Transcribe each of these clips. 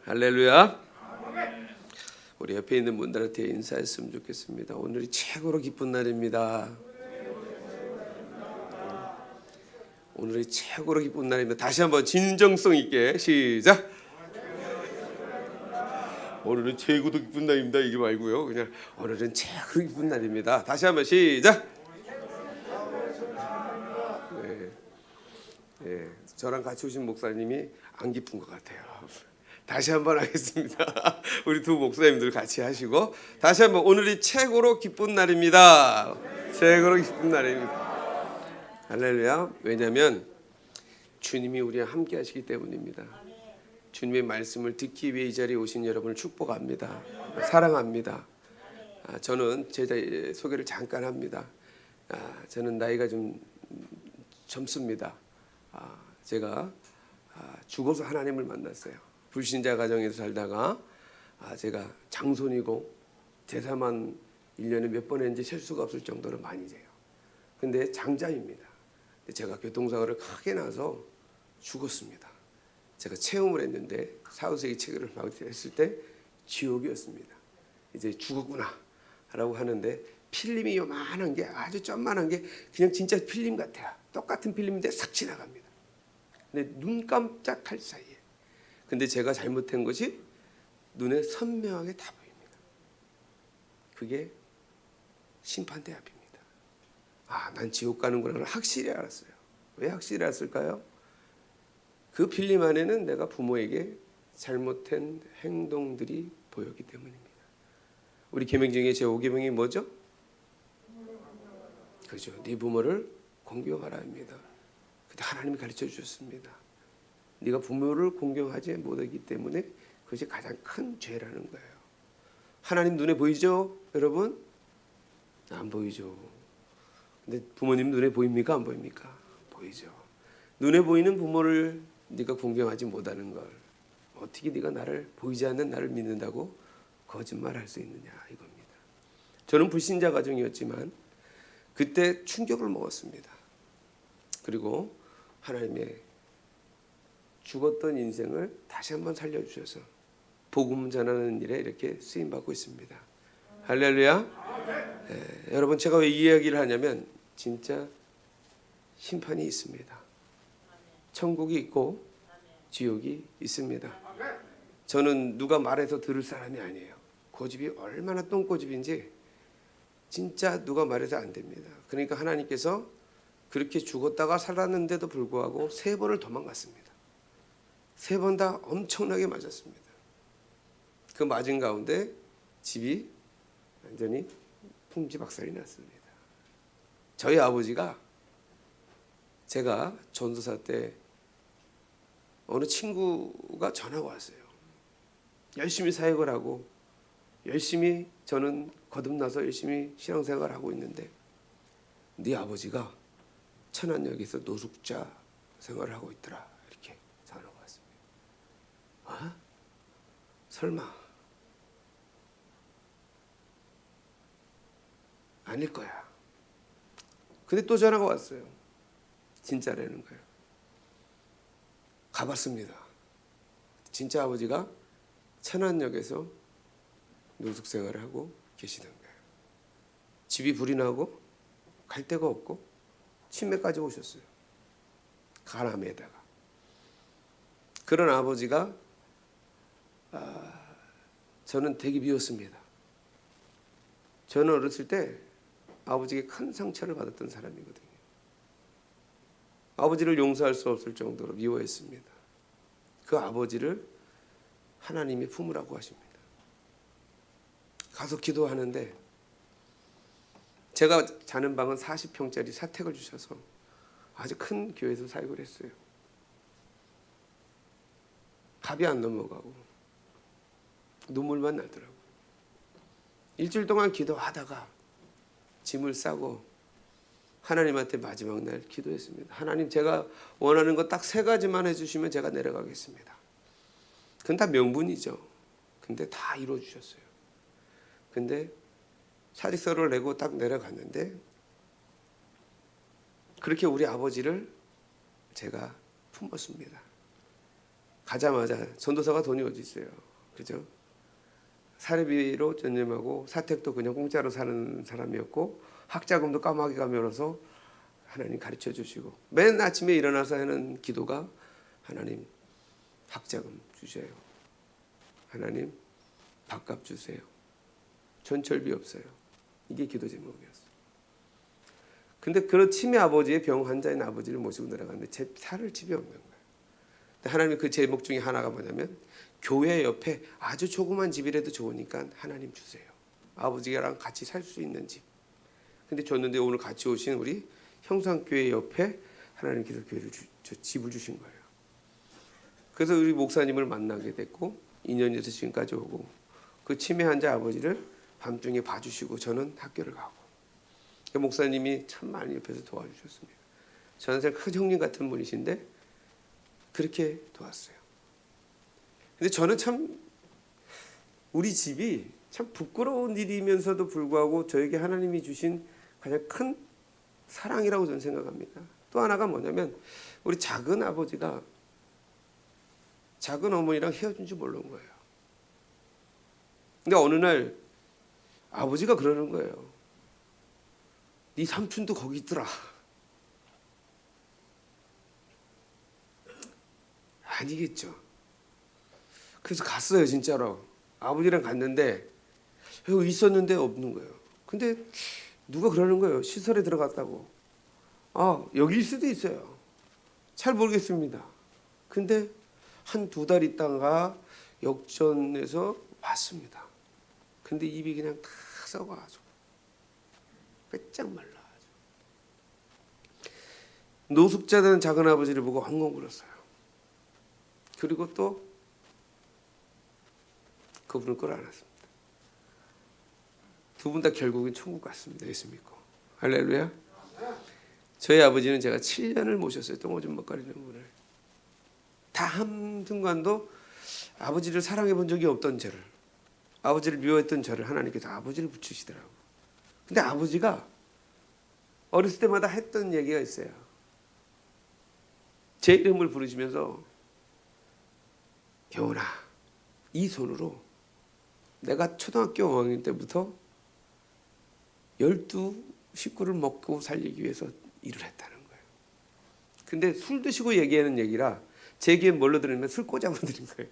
할렐루야. 우리 옆에 있는 분들한테 인사했으면 좋겠습니다. 오늘이 최고로 기쁜 날입니다. 오늘이 최고로 기쁜 날입니다. 다시 한번 진정성 있게 시작. 오늘은 최고로 기쁜 날입니다. 이게 말고요. 그냥 오늘은 최고로 기쁜 날입니다. 다시 한번 시작. 네, 저랑 같이 오신 목사님이 안 기쁜 것 같아요. 다시 한번 하겠습니다. 우리 두 목사님들 같이 하시고 다시 한번 오늘이 최고로 기쁜 날입니다. 최고로 기쁜 날입니다. 할렐루야. 왜냐하면 주님이 우리와 함께 하시기 때문입니다. 주님의 말씀을 듣기 위해 이 자리에 오신 여러분을 축복합니다. 사랑합니다. 저는 제 소개를 잠깐 합니다. 저는 나이가 좀 젊습니다. 제가 죽어서 하나님을 만났어요. 불신자 가정에서 살다가 제가 장손이고 제사만 1년에 몇 번 했는지 셀 수가 없을 정도로 많이 재요. 근데 장자입니다. 제가 교통사고를 크게 나서 죽었습니다. 제가 체험을 했는데 사후세계 체계를 했을 때 지옥이었습니다. 이제 죽었구나 라고 하는데 필름이 요만한 게 아주 점만한 게 그냥 진짜 필름 같아요. 똑같은 필름인데 싹 지나갑니다. 근데 눈 깜짝할 사이에. 근데 제가 잘못한 것이 눈에 선명하게 다 보입니다. 그게 심판대 앞입니다. 난 지옥 가는구나 확실히 알았어요. 왜 확실히 알았을까요? 그 필름 안에는 내가 부모에게 잘못한 행동들이 보였기 때문입니다. 우리 계명 중에 제5계명이 뭐죠? 그죠. 네 부모를 공경하라 합니다. 근데 하나님이 가르쳐 주셨습니다. 네가 부모를 공경하지 못하기 때문에 그것이 가장 큰 죄라는 거예요. 하나님 눈에 보이죠? 여러분? 안 보이죠. 근데 부모님 눈에 보입니까? 안 보입니까? 보이죠. 눈에 보이는 부모를 네가 공경하지 못하는 걸 어떻게 네가 나를 보이지 않는 나를 믿는다고 거짓말할 수 있느냐 이겁니다. 저는 불신자 가정이었지만 그때 충격을 먹었습니다. 그리고 하나님의 죽었던 인생을 다시 한번 살려주셔서 복음 전하는 일에 이렇게 쓰임받고 있습니다. 할렐루야. 여러분 제가 왜 이 이야기를 하냐면 진짜 심판이 있습니다. 천국이 있고 지옥이 있습니다. 저는 누가 말해서 들을 사람이 아니에요. 고집이 얼마나 똥고집인지 진짜 누가 말해서 안 됩니다. 그러니까 하나님께서 그렇게 죽었다가 살았는데도 불구하고 3번을 도망갔습니다. 3번 다 엄청나게 맞았습니다. 그 맞은 가운데 집이 완전히 풍지박살이 났습니다. 저희 아버지가 제가 전도사 때 어느 친구가 전화가 왔어요. 열심히 사역을 하고 열심히 저는 거듭나서 열심히 신앙생활을 하고 있는데 네 아버지가 천안역에서 노숙자 생활을 하고 있더라. 이렇게 전화가 왔습니다. 설마 아닐 거야. 근데 또 전화가 왔어요. 진짜라는 거예요. 가봤습니다. 진짜 아버지가 천안역에서 노숙 생활을 하고 계시던 거예요. 집이 불이 나고 갈 데가 없고 치매까지 오셨어요. 가람에다가. 그런 아버지가 저는 되게 미웠습니다. 저는 어렸을 때 아버지에게 큰 상처를 받았던 사람이거든요. 아버지를 용서할 수 없을 정도로 미워했습니다. 그 아버지를 하나님이 품으라고 하십니다. 가서 기도하는데 제가 자는 방은 40평짜리 사택을 주셔서 아주 큰 교회에서 사역을 했어요. 갑이 안 넘어가고 눈물만 나더라고요. 일주일 동안 기도하다가 짐을 싸고 하나님한테 마지막 날 기도했습니다. 하나님 제가 원하는 거 딱 3가지만 해주시면 제가 내려가겠습니다. 그건 다 명분이죠. 근데 다 이루어주셨어요. 근데 사직서를 내고 딱 내려갔는데 그렇게 우리 아버지를 제가 품었습니다. 가자마자 전도사가 돈이 어디 있어요, 그죠? 사례비로 전념하고 사택도 그냥 공짜로 사는 사람이었고 학자금도 까마귀 가면서 하나님 가르쳐 주시고 맨 아침에 일어나서 하는 기도가 하나님 학자금 주세요, 하나님 밥값 주세요, 전철비 없어요. 이게 기도 제목이었어요. 근데 그런 치매 아버지의 병 환자인 아버지를 모시고 내려갔는데 제 살을 집에 없는 거예요. 하나님이 그 제목 중에 하나가 뭐냐면 교회 옆에 아주 조그만 집이라도 좋으니까 하나님 주세요. 아버지랑 같이 살 수 있는 집. 근데 줬는데 오늘 같이 오신 우리 형상교회 옆에 하나님께서 교회를 집을 주신 거예요. 그래서 우리 목사님을 만나게 됐고 2년에서 지금까지 오고 그 치매 환자 아버지를 밤중에 봐주시고 저는 학교를 가고 그 목사님이 참 많이 옆에서 도와주셨습니다. 저한테 큰 형님 같은 분이신데 그렇게 도왔어요. 근데 저는 참 우리 집이 참 부끄러운 일이면서도 불구하고 저에게 하나님이 주신 가장 큰 사랑이라고 저는 생각합니다. 또 하나가 뭐냐면 우리 작은 아버지가 작은 어머니랑 헤어진 줄 모르는 거예요. 근데 어느 날 아버지가 그러는 거예요. 네 삼촌도 거기 있더라. 아니겠죠. 그래서 갔어요, 진짜로. 아버지랑 갔는데 여기 있었는데 없는 거예요. 근데 누가 그러는 거예요. 시설에 들어갔다고. 아, 여기일 수도 있어요. 잘 모르겠습니다. 근데 한 2달 있다가 역전해서 왔습니다. 근데 입이 그냥 다 썩어가지고 빼짝 말라가지고 노숙자된 작은 아버지를 보고 엉엉 울었어요. 그리고 또 그분을 끌어안았습니다. 두 분 다 결국은 천국 갔습니다. 예수 믿고. 할렐루야. 저희 아버지는 제가 7년을 모셨어요. 똥오줌 먹거리는 분을. 다 한순간도 아버지를 사랑해 본 적이 없던 저를, 아버지를 미워했던 저를 하나님께서 아버지를 붙이시더라고요. 근데 아버지가 어렸을 때마다 했던 얘기가 있어요. 제 이름을 부르시면서 여운아, 이 손으로 내가 초등학교 5학년 때부터 12 식구를 먹고 살리기 위해서 일을 했다는 거예요. 근데 술 드시고 얘기하는 얘기라 제 귀에 뭘로 들으면 술 꽂아서 들은 거예요.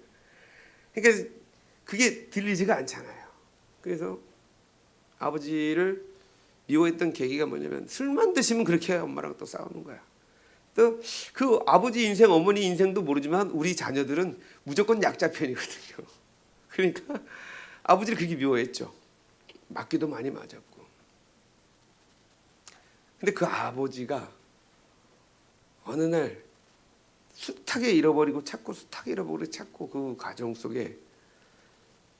그러니까 그게 들리지가 않잖아요. 그래서 아버지를 미워했던 계기가 뭐냐면 술만 드시면 그렇게 엄마랑 또 싸우는 거야. 또 그 아버지 인생, 어머니 인생도 모르지만 우리 자녀들은 무조건 약자 편이거든요. 그러니까 아버지를 그렇게 미워했죠. 맞기도 많이 맞았고. 근데 그 아버지가 어느 날 숱하게 잃어버리고 찾고 숱하게 잃어버리고 찾고 그 과정 속에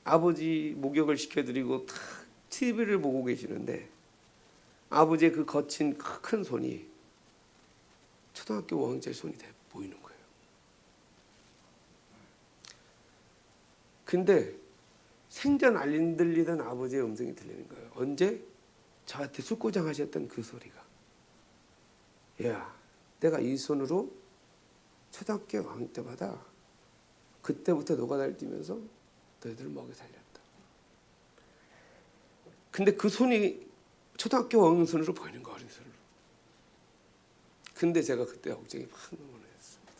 아버지 목욕을 시켜드리고 탁 TV를 보고 계시는데 아버지의 그 거친 큰 손이 초등학교 5학년짜리 손이 돼 보이는 거예요. 근데 생전 안 들리던 아버지의 음성이 들리는 거예요. 언제? 저한테 술고장 하셨던 그 소리가. 야, 내가 이 손으로 초등학교 5학년 때마다 그때부터 노가다를 뛰면서 너희들을 먹여 살렸다. 근데 그 손이 초등학교 5학년 손으로 보이는 거, 어린 손으로. 근데 제가 그때 걱정이 막 너무했습니다.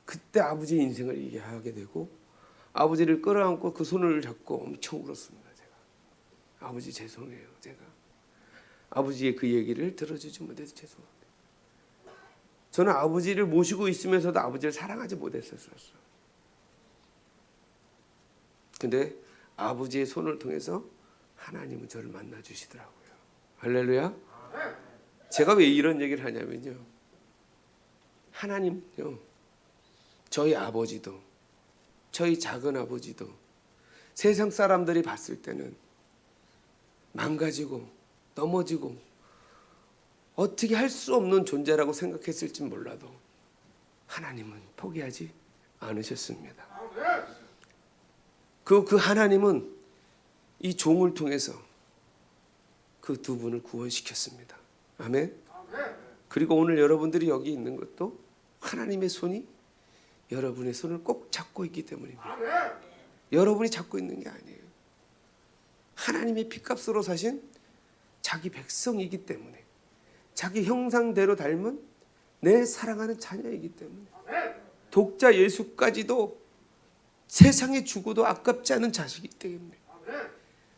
그때 아버지 인생을 얘기하게 되고 아버지를 끌어안고 그 손을 잡고 엄청 울었습니다. 제가 아버지 죄송해요. 제가 아버지의 그 얘기를 들어주지 못해서 죄송합니다. 저는 아버지를 모시고 있으면서도 아버지를 사랑하지 못했었어요. 근데 아버지의 손을 통해서 하나님은 저를 만나 주시더라고요. 할렐루야. 제가 왜 이런 얘기를 하냐면요, 하나님은요 저희 아버지도 저희 작은 아버지도 세상 사람들이 봤을 때는 망가지고 넘어지고 어떻게 할 수 없는 존재라고 생각했을지 몰라도 하나님은 포기하지 않으셨습니다. 그 하나님은 이 종을 통해서 그 두 분을 구원시켰습니다. 아멘. 그리고 오늘 여러분들이 여기 있는 것도 하나님의 손이 여러분의 손을 꼭 잡고 있기 때문입니다. 여러분이 잡고 있는 게 아니에요. 하나님의 피값으로 사신 자기 백성이기 때문에, 자기 형상대로 닮은 내 사랑하는 자녀이기 때문에, 독자 예수까지도 세상에 주고도 아깝지 않은 자식이기 때문에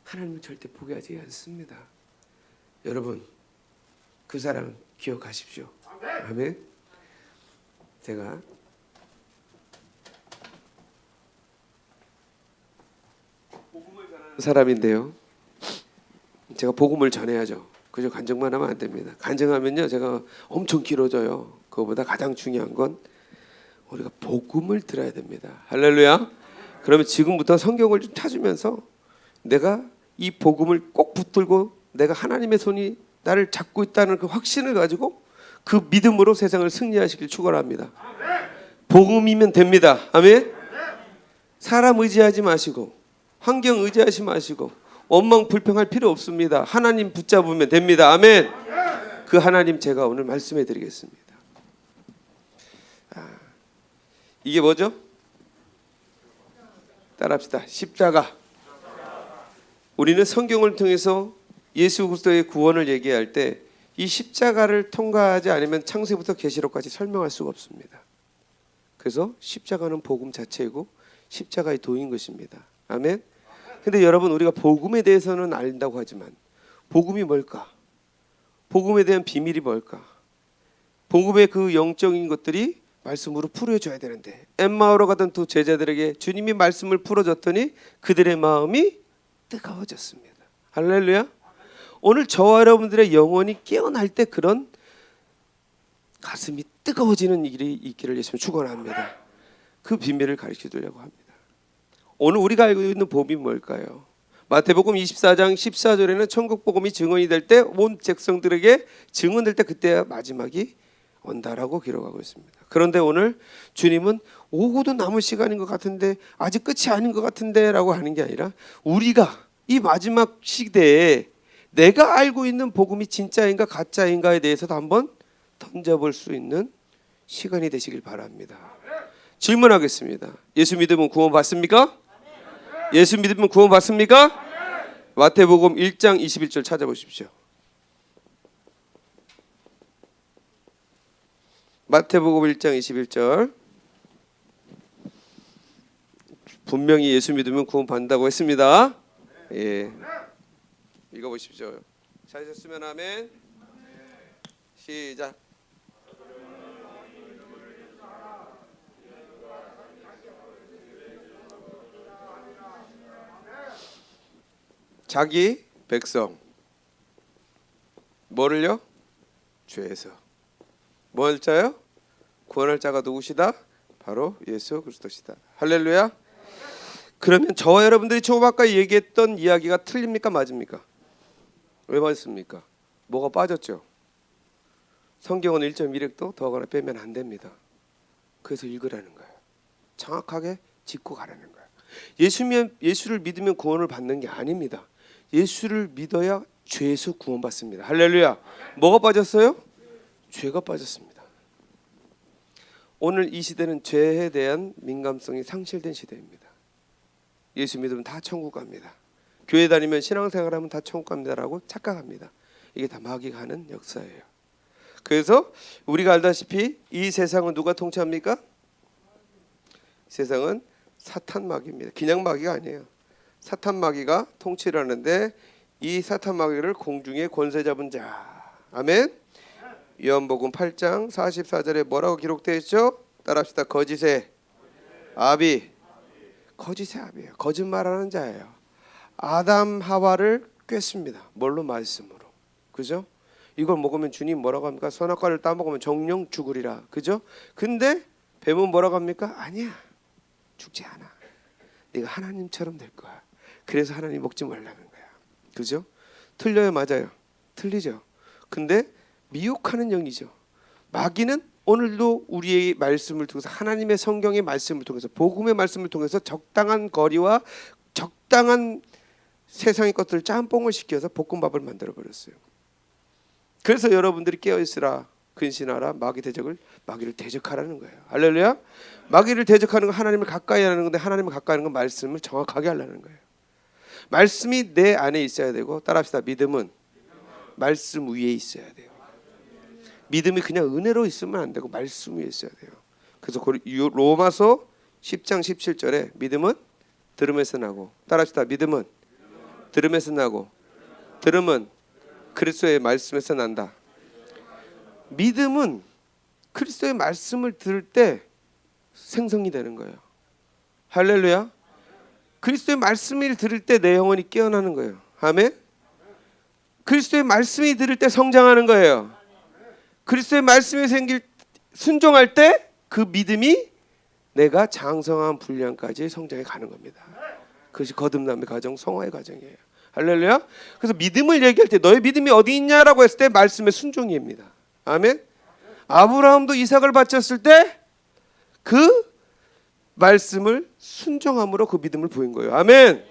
하나님은 절대 포기하지 않습니다. 여러분, 그 사랑 기억하십시오. 아멘. 제가 복음을 전하는 사람인데요, 제가 복음을 전해야죠. 그저 간증만 하면 안 됩니다. 간증하면요 제가 엄청 길어져요. 그거보다 가장 중요한 건 우리가 복음을 들어야 됩니다. 할렐루야. 그러면 지금부터 성경을 좀 찾으면서 내가 이 복음을 꼭 붙들고 내가 하나님의 손이 나를 잡고 있다는 그 확신을 가지고 그 믿음으로 세상을 승리하시길 축원합니다. 복음이면 됩니다. 아멘. 사람 의지하지 마시고 환경 의지하지 마시고 원망 불평할 필요 없습니다. 하나님 붙잡으면 됩니다. 아멘. 그 하나님 제가 오늘 말씀해 드리겠습니다. 이게 뭐죠? 따라합시다. 십자가. 우리는 성경을 통해서 예수 그리스도의 구원을 얘기할 때 이 십자가를 통과하지 않으면 창세부터 계시록까지 설명할 수가 없습니다. 그래서 십자가는 복음 자체이고 십자가의 도인 것입니다. 아멘. 근데 여러분, 우리가 복음에 대해서는 안다고 하지만 복음이 뭘까? 복음에 대한 비밀이 뭘까? 복음의 그 영적인 것들이 말씀으로 풀어줘야 되는데, 엠마오로 가던 두 제자들에게 주님이 말씀을 풀어줬더니 그들의 마음이 뜨거워졌습니다. 할렐루야. 오늘 저와 여러분들의 영혼이 깨어날 때 그런 가슴이 뜨거워지는 일이 있기를 예수님 축원합니다. 그 비밀을 가르쳐 주려고 합니다. 오늘 우리가 알고 있는 복음이 뭘까요? 마태복음 24장 14절에는 천국 복음이 증언이 될 때 온 백성들에게 증언될 때 그때야 마지막이 온다라고 기록하고 있습니다. 그런데 오늘 주님은 오고도 남을 시간인 것 같은데, 아직 끝이 아닌 것 같은데 라고 하는 게 아니라, 우리가 이 마지막 시대에 내가 알고 있는 복음이 진짜인가 가짜인가에 대해서도 한번 던져볼 수 있는 시간이 되시길 바랍니다. 질문하겠습니다. 예수 믿으면 구원 받습니까? 예수 믿으면 구원 받습니까? 마태복음 1장 21절 찾아보십시오. 마태복음 1장 21절. 분명히 예수 믿으면 구원 받는다고 했습니다. 예. 읽어보십시오. 찾으셨으면 아멘. 시작. 자기 백성 뭐를요? 죄에서. 뭘 자요? 구원할 자가 누구시다? 바로 예수 그리스도시다. 할렐루야. 그러면 저와 여러분들이 조금 아까 얘기했던 이야기가 틀립니까? 맞습니까? 왜 맞습니까? 뭐가 빠졌죠? 성경은 1.1획도 더하거나 빼면 안 됩니다. 그래서 읽으라는 거예요. 정확하게 짚고 가라는 거예요. 예수를 믿으면 구원을 받는 게 아닙니다. 예수를 믿어야 죄에서 구원받습니다. 할렐루야. 뭐가 빠졌어요? 죄가 빠졌습니다. 오늘 이 시대는 죄에 대한 민감성이 상실된 시대입니다. 예수 믿으면 다 천국 갑니다. 교회 다니면 신앙생활하면 다 천국 갑니다라고 착각합니다. 이게 다 마귀가 하는 역사예요. 그래서 우리가 알다시피 이 세상은 누가 통치합니까? 세상은 사탄 마귀입니다. 그냥 마귀가 아니에요. 사탄 마귀가 통치를 하는데, 이 사탄 마귀를 공중에 권세 잡은 자. 아멘. 요한복음 8장 44절에 뭐라고 기록되어 있죠? 따라합시다. 거짓의 아비. 거짓의 아비예요. 거짓말하는 자예요. 아담 하와를 꿰습니다. 뭘로? 말씀으로. 그죠? 이걸 먹으면 주님 뭐라고 합니까? 선악과를 따먹으면 정령 죽으리라. 그죠? 근데 뱀은 뭐라고 합니까? 아니야, 죽지 않아. 네가 하나님처럼 될 거야. 그래서 하나님 먹지 말라는 거야. 그죠? 틀려요? 맞아요? 틀리죠. 근데 미혹하는 영이죠. 마귀는 오늘도 우리의 말씀을 통해서, 하나님의 성경의 말씀을 통해서, 복음의 말씀을 통해서 적당한 거리와 적당한 세상의 것들을 짬뽕을 시켜서 볶음밥을 만들어 버렸어요. 그래서 여러분들이 깨어 있으라. 근신하라 마귀를 대적하라는 거예요. 할렐루야. 마귀를 대적하는 건 하나님을 가까이 하는 건데 하나님을 가까이 하는 건 말씀을 정확하게 하려는 거예요. 말씀이 내 안에 있어야 되고 따라합시다. 믿음은 말씀 위에 있어야 돼요. 믿음이 그냥 은혜로 있으면 안 되고 말씀 위에 있어야 돼요. 그래서 로마서 10장 17절에 믿음은 들음에서 나고 따라합시다. 믿음은 들음에서 나고 들음은 그리스도의 말씀에서 난다. 믿음은 그리스도의 말씀을 들을 때 생성이 되는 거예요. 할렐루야. 그리스도의 말씀을 들을 때 내 영혼이 깨어나는 거예요. 아멘. 그리스도의 말씀이 들을 때 성장하는 거예요. 그리스도의 말씀이 순종할 때 그 믿음이 내가 장성한 분량까지 성장해 가는 겁니다. 그것이 거듭남의 과정, 성화의 과정이에요. 할렐루야. 그래서 믿음을 얘기할 때 너의 믿음이 어디 있냐라고 했을 때 말씀의 순종입니다. 아멘. 아브라함도 이삭을 바쳤을 때 그 말씀을 순종함으로 그 믿음을 보인 거예요. 아멘.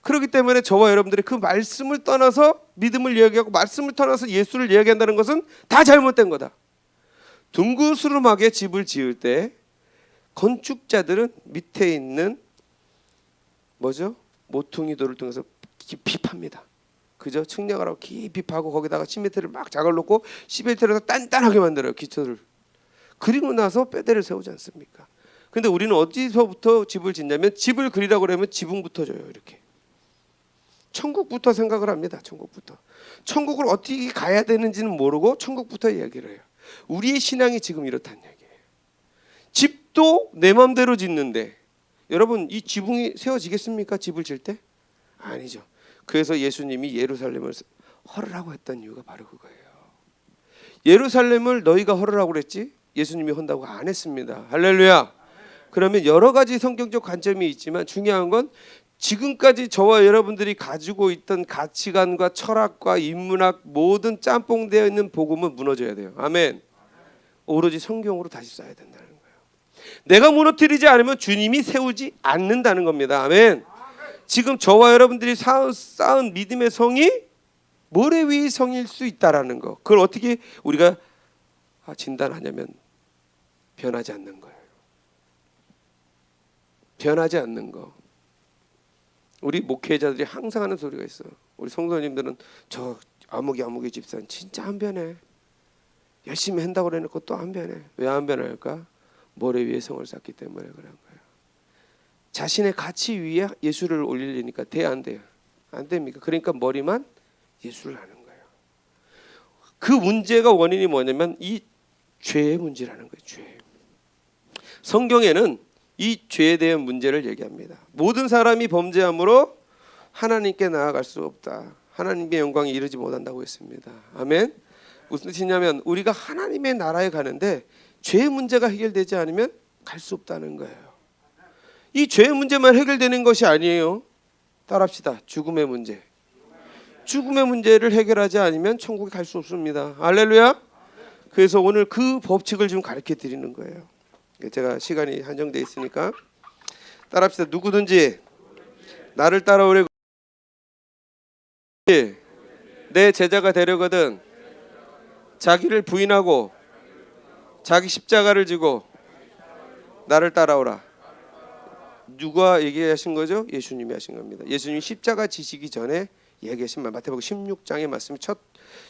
그렇기 때문에 저와 여러분들이 그 말씀을 떠나서 믿음을 이야기하고 말씀을 떠나서 예수를 이야기한다는 것은 다 잘못된 거다. 둥그스름하게 집을 지을 때 건축자들은 밑에 있는 뭐죠? 모퉁이 돌을 통해서 깊이 팝니다. 그죠? 측량을 하고 깊이 파고 거기다가 시멘트를 막 작을 놓고 시멘트를 단단하게 만들어요. 기초를. 그리고 나서 뼈대를 세우지 않습니까? 근데 우리는 어디서부터 집을 짓냐면 집을 그리라고 그러면 지붕부터 져요. 이렇게. 천국부터 생각을 합니다. 천국부터. 천국을 어떻게 가야 되는지는 모르고 천국부터 이야기를 해요. 우리의 신앙이 지금 이렇다는 얘기예요. 집도 내 마음대로 짓는데 여러분 이 지붕이 세워지겠습니까? 집을 질 때? 아니죠. 그래서 예수님이 예루살렘을 허르라고 했던 이유가 바로 그거예요. 예루살렘을 너희가 허르라고 그랬지 예수님이 헌다고 안 했습니다. 할렐루야. 그러면 여러 가지 성경적 관점이 있지만 중요한 건 지금까지 저와 여러분들이 가지고 있던 가치관과 철학과 인문학 모든 짬뽕되어 있는 복음은 무너져야 돼요. 아멘. 오로지 성경으로 다시 써야 된다는 거예요. 내가 무너뜨리지 않으면 주님이 세우지 않는다는 겁니다. 아멘. 지금 저와 여러분들이 쌓은 믿음의 성이 모래 위의 성일 수 있다라는 거. 그걸 어떻게 우리가 진단하냐면 변하지 않는 거예요. 변하지 않는 거. 우리 목회자들이 항상 하는 소리가 있어. 우리 성도님들은 저 아무개 집사는 진짜 안 변해. 열심히 한다고 그래놓고 또 안 변해. 왜 안 변할까? 모래 위에 성을 쌓기 때문에 그런 거예요. 자신의 가치 위에 예수를 올리려니까 안 돼요. 안 됩니까? 그러니까 머리만 예수를 하는 거예요. 그 문제가 원인이 뭐냐면 이 죄의 문제라는 거예요. 죄. 성경에는 이 죄에 대한 문제를 얘기합니다. 모든 사람이 범죄함으로 하나님께 나아갈 수 없다. 하나님의 영광에 이르지 못한다고 했습니다. 아멘. 무슨 뜻이냐면 우리가 하나님의 나라에 가는데 죄의 문제가 해결되지 않으면 갈 수 없다는 거예요. 이 죄의 문제만 해결되는 것이 아니에요. 따라합시다. 죽음의 문제. 죽음의 문제를 해결하지 않으면 천국에 갈 수 없습니다. 할렐루야. 그래서 오늘 그 법칙을 좀 가르쳐 드리는 거예요. 제가 시간이 한정돼 있으니까 따라합시다. 누구든지 나를 따라오려고 내 제자가 되려거든 자기를 부인하고 자기 십자가를 지고 나를 따라오라. 누가 얘기하신 거죠? 예수님이 하신 겁니다. 예수님이 십자가 지시기 전에 얘기하신 말 마태복음 16장의 말씀이 첫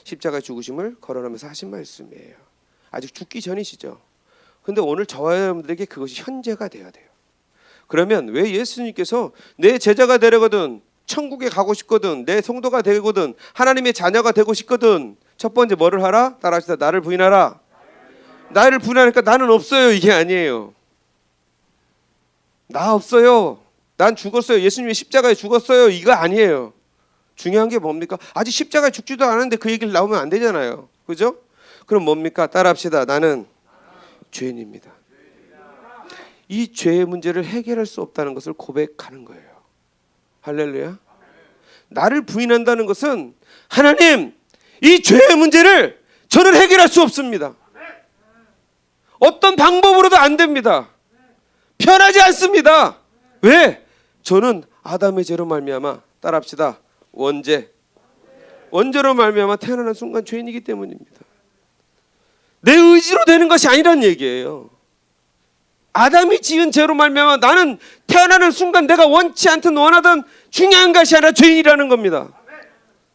십자가 죽으심을 거론하면서 하신 말씀이에요. 아직 죽기 전이시죠. 근데 오늘 저와 여러분들에게 그것이 현재가 돼야 돼요. 그러면 왜 예수님께서 내 제자가 되려거든 천국에 가고 싶거든 내 성도가 되거든 하나님의 자녀가 되고 싶거든 첫 번째 뭐를 하라? 따라하시다. 나를 부인하라. 나를 부인하니까 나는 없어요. 이게 아니에요. 나 없어요. 난 죽었어요. 예수님이 십자가에 죽었어요. 이거 아니에요. 중요한 게 뭡니까? 아직 십자가에 죽지도 않았는데 그 얘기를 나오면 안 되잖아요. 그죠? 그럼 뭡니까? 따라합시다. 나는 죄인입니다. 이 죄의 문제를 해결할 수 없다는 것을 고백하는 거예요. 할렐루야. 나를 부인한다는 것은 하나님 이 죄의 문제를 저는 해결할 수 없습니다. 어떤 방법으로도 안 됩니다. 편하지 않습니다. 왜? 저는 아담의 죄로 말미암아 따라합시다. 원죄로 말미암아 태어나는 순간 죄인이기 때문입니다. 내 의지로 되는 것이 아니란 얘기예요. 아담이 지은 죄로 말미암아 나는 태어나는 순간 내가 원치 않든 원하든 중요한 것이 아니라 죄인이라는 겁니다.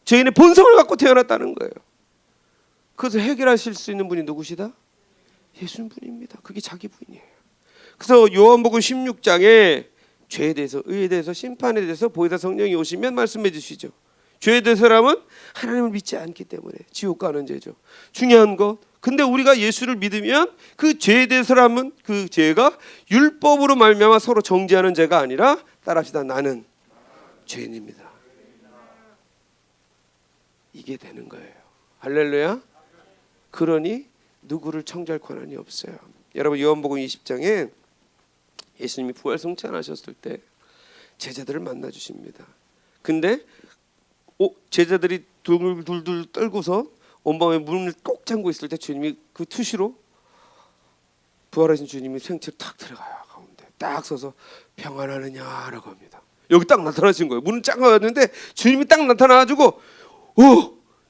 죄인의 본성을 갖고 태어났다는 거예요. 그것을 해결하실 수 있는 분이 누구시다? 예수님뿐입니다. 그게 자기 분이에요. 그래서 요한복음 16장에 죄에 대해서, 의에 대해서, 심판에 대해서 보혜사 성령이 오시면 말씀해 주시죠. 죄에 대해서라면 하나님을 믿지 않기 때문에 지옥 가는 죄죠. 중요한 것. 근데 우리가 예수를 믿으면 그 죄에 대해서라면 그 죄가 율법으로 말미암아 서로 정죄하는 죄가 아니라, 따라합시다, 나는 죄인입니다. 이게 되는 거예요. 할렐루야. 그러니 누구를 청지할 권한이 없어요. 여러분 요한복음 20장에 예수님이 부활 성찬하셨을 때 제자들을 만나 주십니다. 근데 제자들이 둘둘 떨고서 온밤에 문을 꼭 잠고 있을 때 주님이 그 투시로 부활하신 주님이 생체로 탁 들어가요. 가운데 딱 서서 평안하느냐라고 합니다. 여기 딱 나타나신 거예요. 문을 쫙 열었는데 주님이 딱 나타나가지고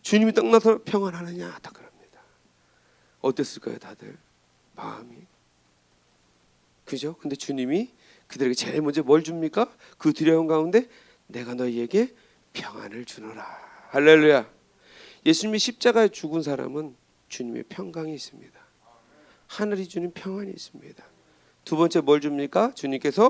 주님이 딱 나타나 평안하느냐 딱 그럽니다. 어땠을까요 다들? 마음이. 그죠? 근데 주님이 그들에게 제일 먼저 뭘 줍니까? 그 두려움 가운데 내가 너희에게 평안을 주노라. 할렐루야. 예수님이 십자가에 죽은 사람은 주님의 평강이 있습니다. 하늘이 주는 평안이 있습니다. 두 번째 뭘 줍니까? 주님께서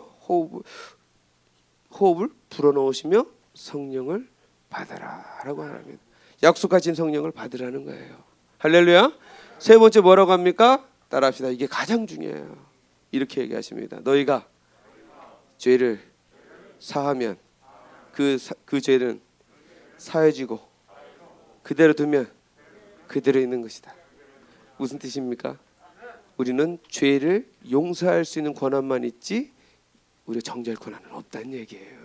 호흡을 불어넣으시며 성령을 받아라 라고 합니다. 약속하신 성령을 받으라는 거예요. 할렐루야. 세 번째 뭐라고 합니까? 따라합시다. 이게 가장 중요해요. 이렇게 얘기하십니다. 너희가 죄를 사하면 그 죄는 사해지고 그대로 두면 그대로 있는 것이다. 무슨 뜻입니까? 우리는 죄를 용서할 수 있는 권한만 있지 우리가 정죄할 권한은 없다는 얘기예요.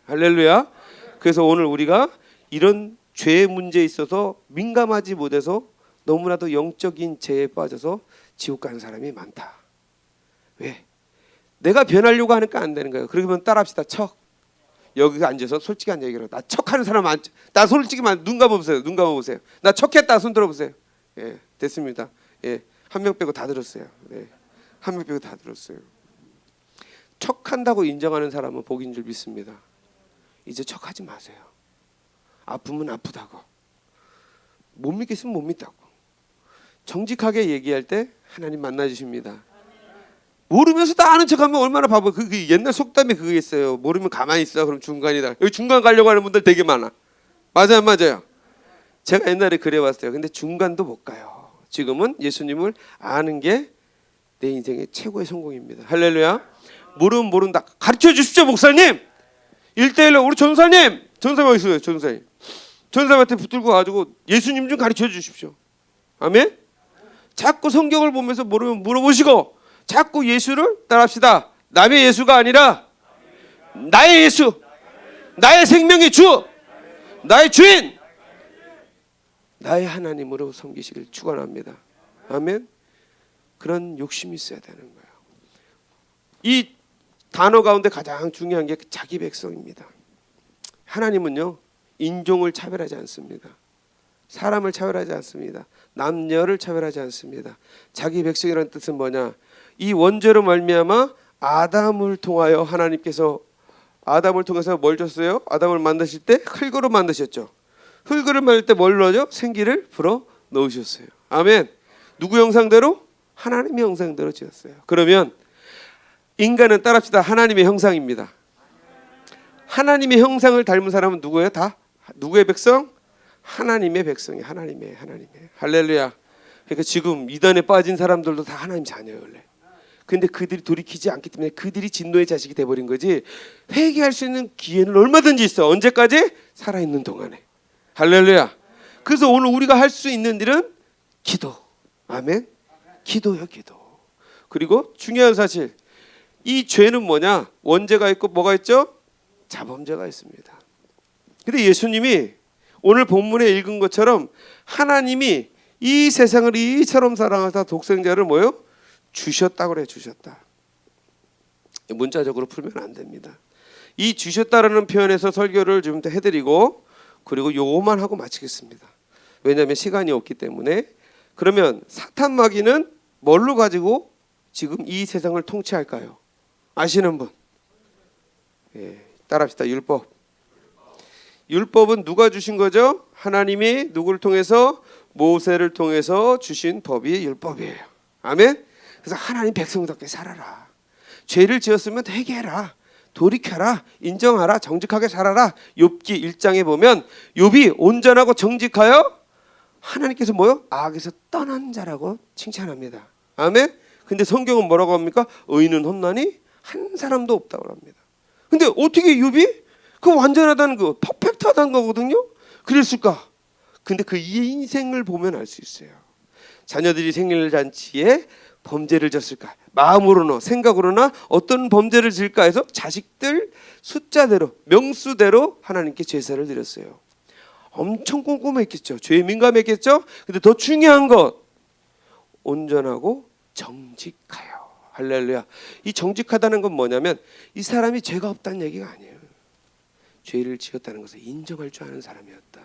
할렐루야. 그래서 오늘 우리가 이런 죄의 문제에 있어서 민감하지 못해서 너무나도 영적인 죄에 빠져서 지옥 가는 사람이 많다. 왜? 내가 변하려고 하니까 안 되는 거예요. 그러면 따라합시다. 척. 여기 앉아서 솔직한 얘기로 나 척하는 사람 안, 나 솔직히만 눈 감아보세요. 눈 감아보세요. 나 척했다 손 들어보세요. 예, 됐습니다. 예, 한 명 빼고 다 들었어요. 네, 한 명 빼고 다 들었어요. 척한다고 인정하는 사람은 복인 줄 믿습니다. 이제 척하지 마세요. 아프면 아프다고, 못 믿겠으면 못 믿다고 정직하게 얘기할 때 하나님 만나 주십니다. 모르면서 다 아는 척하면 얼마나 바보. 그 옛날 속담에 그거 있어요. 모르면 가만히 있어. 그럼 중간이다. 여기 중간 가려고 하는 분들 되게 많아. 맞아요, 맞아요. 제가 옛날에 그래왔어요. 근데 중간도 못 가요. 지금은 예수님을 아는 게 내 인생의 최고의 성공입니다. 할렐루야. 모르면 모른다. 가르쳐 주십시오, 목사님. 1대1로 우리 전사님 어디 있어요? 전사님한테 붙들고 가지고 예수님 좀 가르쳐 주십시오. 아멘. 자꾸 성경을 보면서 모르면 물어보시고, 자꾸 예수를 따라합시다. 남의 예수가 아니라 나의 예수, 나의 생명의 주, 나의 주인, 나의 하나님으로 섬기시길 축원합니다. 아멘. 그런 욕심이 있어야 되는 거예요. 이 단어 가운데 가장 중요한 게 자기 백성입니다. 하나님은요, 인종을 차별하지 않습니다. 사람을 차별하지 않습니다. 남녀를 차별하지 않습니다. 자기 백성이라는 뜻은 뭐냐? 이 원죄로 말미암아 아담을 통하여 하나님께서 아담을 통해서 뭘 줬어요? 아담을 만드실 때 흙으로 만드셨죠. 흙을 만들 때 뭘 넣어요? 생기를 불어 넣으셨어요. 아멘. 누구 형상대로? 하나님의 형상대로 지었어요. 그러면 인간은 따라합시다. 하나님의 형상입니다. 하나님의 형상을 닮은 사람은 누구예요? 다 누구의 백성? 하나님의 백성이 하나님의 할렐루야. 그러니까 지금 이단에 빠진 사람들도 다 하나님 자녀예요 원래. 근데 그들이 돌이키지 않기 때문에 그들이 진노의 자식이 돼버린 거지. 회개할 수 있는 기회는 얼마든지 있어. 언제까지? 살아있는 동안에. 할렐루야. 그래서 오늘 우리가 할 수 있는 일은 기도. 아멘. 기도요, 기도. 그리고 중요한 사실, 이 죄는 뭐냐? 원죄가 있고 뭐가 있죠? 자범죄가 있습니다. 근데 예수님이 오늘 본문에 읽은 것처럼 하나님이 이 세상을 이처럼 사랑하사 독생자를 뭐요? 주셨다고 그래요. 주셨다. 문자적으로 풀면 안 됩니다. 이 주셨다라는 표현에서 설교를 좀 해드리고, 그리고 요거만 하고 마치겠습니다. 왜냐하면 시간이 없기 때문에. 그러면 사탄 마귀는 뭘로 가지고 지금 이 세상을 통치할까요? 아시는 분? 예, 따라합시다. 율법. 율법은 누가 주신 거죠? 하나님이 누구를 통해서? 모세를 통해서 주신 법이 율법이에요. 아멘. 그래서 하나님 백성답게 살아라. 죄를 지었으면 회개해라. 돌이켜라. 인정하라. 정직하게 살아라. 욥기 1장에 보면 욥이 온전하고 정직하여 하나님께서 뭐요? 악에서 떠난 자라고 칭찬합니다. 아멘. 근데 성경은 뭐라고 합니까? 의인은 혼나니 한 사람도 없다고 합니다. 근데 어떻게 욥이 그 완전하다는 거, 퍼펙트하다는 거거든요. 그랬을까? 근데 그 인생을 보면 알 수 있어요. 자녀들이 생일잔치에 범죄를 졌을까? 마음으로나 생각으로나 어떤 범죄를 질까 해서 자식들 숫자대로 명수대로 하나님께 제사를 드렸어요. 엄청 꼼꼼했겠죠. 죄에 민감했겠죠. 근데 더 중요한 것, 온전하고 정직하여. 할렐루야. 이 정직하다는 건 뭐냐면 이 사람이 죄가 없다는 얘기가 아니에요. 죄를 지었다는 것을 인정할 줄 아는 사람이었다.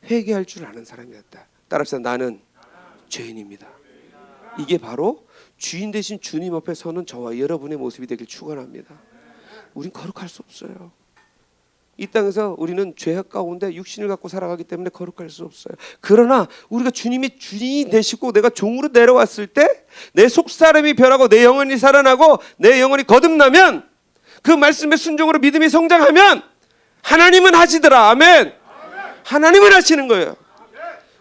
회개할 줄 아는 사람이었다. 따라서 나는 죄인입니다. 이게 바로 주인 되신 주님 앞에 서는 저와 여러분의 모습이 되길 축원합니다. 우린 거룩할 수 없어요. 이 땅에서 우리는 죄악 가운데 육신을 갖고 살아가기 때문에 거룩할 수 없어요. 그러나 우리가 주님이 주인이 되시고 내가 종으로 내려왔을 때 내 속사람이 변하고 내 영혼이 살아나고 내 영혼이 거듭나면 그 말씀에 순종으로 믿음이 성장하면 하나님은 하시더라. 아멘. 하나님은 하시는 거예요.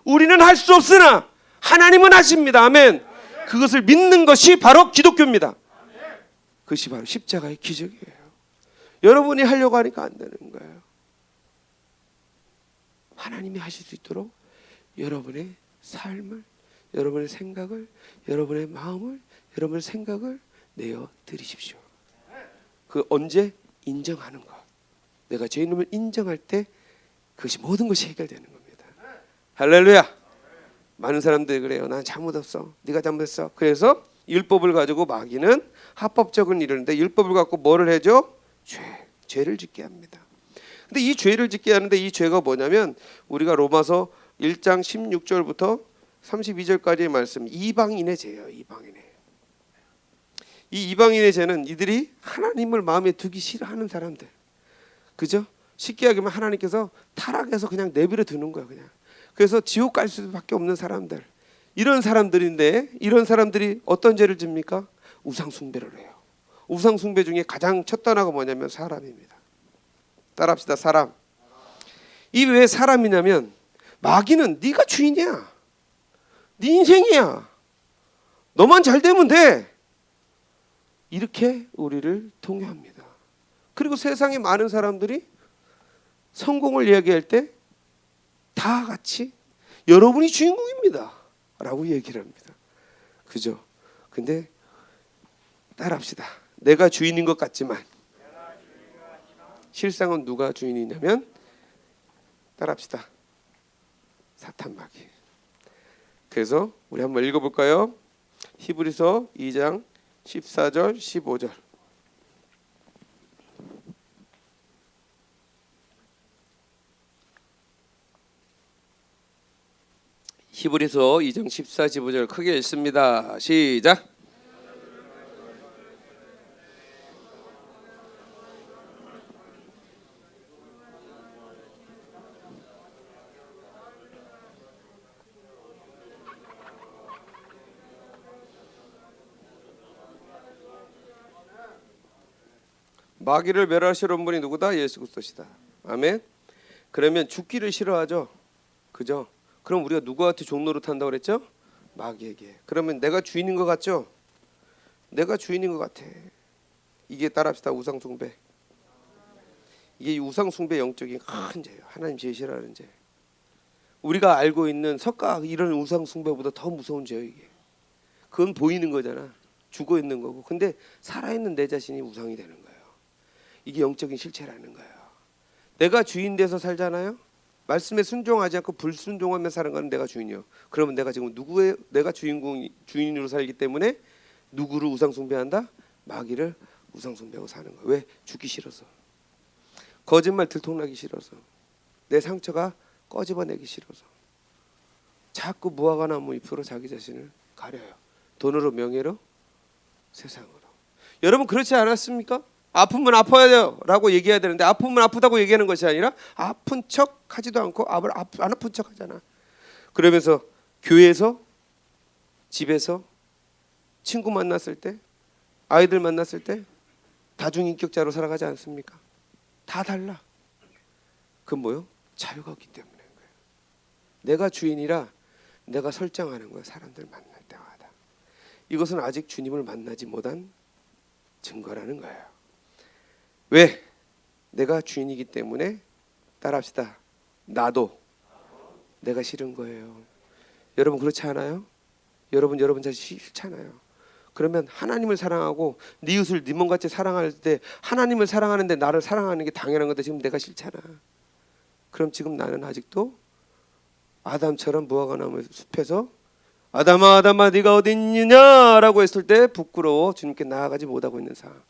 우리는 할 수 없으나 하나님은 하십니다. 아멘. 그것을 믿는 것이 바로 기독교입니다. 그것이 바로 십자가의 기적이에요. 여러분이 하려고 하니까 안 되는 거예요. 하나님이 하실 수 있도록 여러분의 삶을, 여러분의 생각을, 여러분의 마음을, 여러분의 생각을 내어 드리십시오. 그 언제? 인정하는 것. 내가 죄인임을 인정할 때 그것이 모든 것이 해결되는 겁니다. 할렐루야. 많은 사람들이 그래요. 난 잘못했어. 네가 잘못했어. 그래서 율법을 가지고 마귀는 합법적인 일을, 율법을 갖고 뭐를 해줘? 죄를 짓게 합니다. 근데 이 죄를 짓게 하는데 이 죄가 뭐냐면 우리가 로마서 1장 16절부터 32절까지의 말씀, 이방인의 죄예요. 이방인의. 이 이방인의 죄는 이들이 하나님을 마음에 두기 싫어하는 사람들. 그죠? 쉽게 얘기하면 하나님께서 타락해서 그냥 내버려 두는 거야. 그냥. 그래서 지옥 갈 수밖에 없는 사람들. 이런 사람들인데 이런 사람들이 어떤 죄를 집니까? 우상 숭배를 해요. 우상 숭배 중에 가장 첫 단어가 뭐냐면 사람입니다. 따라합시다. 사람. 이 왜 사람이냐면 마귀는 네가 주인이야. 네 인생이야. 너만 잘 되면 돼. 이렇게 우리를 통요합니다. 그리고 세상에 많은 사람들이 성공을 이야기할 때 다 같이 여러분이 주인공입니다 라고 얘기를 합니다. 그죠? 근데 따라합시다. 내가 주인인 것 같지만 실상은 누가 주인이냐면 따라합시다. 사탄 마귀. 그래서 우리 한번 읽어볼까요? 히브리서 2장 14절 15절. 히브리서 2장 14, 15절 크게 읽습니다. 시작. 마귀를 멸하시러 온 분이 누구다? 예수 그리스도시다. 아멘. 그러면 죽기를 싫어하죠. 그죠? 그럼 우리가 누구한테 종노릇 한다고 그랬죠? 마귀에게. 그러면 내가 주인인 것 같죠? 내가 주인인 것 같아. 이게 따라합시다. 우상숭배. 이게 우상숭배 영적인 큰 죄예요. 하나님 제일 싫어하는 죄. 우리가 알고 있는 석가 이런 우상숭배보다 더 무서운 죄예요. 이게. 그건 보이는 거잖아. 죽어 있는 거고. 근데 살아있는 내 자신이 우상이 되는 거예요. 이게 영적인 실체라는 거예요. 내가 주인 돼서 살잖아요. 말씀에 순종하지 않고 불순종하며 사는 건 내가 주인이요. 그러면 내가 지금 내가 주인으로 살기 때문에 누구를 우상 숭배한다? 마귀를 우상 숭배하고 사는 거야. 왜? 죽기 싫어서. 거짓말 들통나기 싫어서. 내 상처가 꺼집어내기 싫어서. 자꾸 무화과나무 잎으로 자기 자신을 가려요. 돈으로, 명예로, 세상으로. 여러분 그렇지 않았습니까? 아프면 아파야 라고 얘기해야 되는데 아프면 아프다고 얘기하는 것이 아니라 아픈 척 하지도 않고 안 아픈 척 하잖아. 그러면서 교회에서, 집에서, 친구 만났을 때, 아이들 만났을 때 다중인격자로 살아가지 않습니까? 다 달라. 그건 뭐요? 자유가 없기 때문인 거예요. 내가 주인이라 내가 설정하는 거예요. 사람들 만날 때마다. 이것은 아직 주님을 만나지 못한 증거라는 거예요. 왜? 내가 주인이기 때문에 따라합시다. 나도 내가 싫은 거예요. 여러분 그렇지 않아요? 여러분 자신 싫잖아요. 그러면 하나님을 사랑하고 네 이웃을 네 몸같이 사랑할 때 하나님을 사랑하는데 나를 사랑하는 게 당연한 건데 지금 내가 싫잖아. 그럼 지금 나는 아직도 아담처럼 무화과나무 숲에서 아담아 아담아 네가 어디 있느냐라고 했을 때 부끄러워 주님께 나아가지 못하고 있는 상황.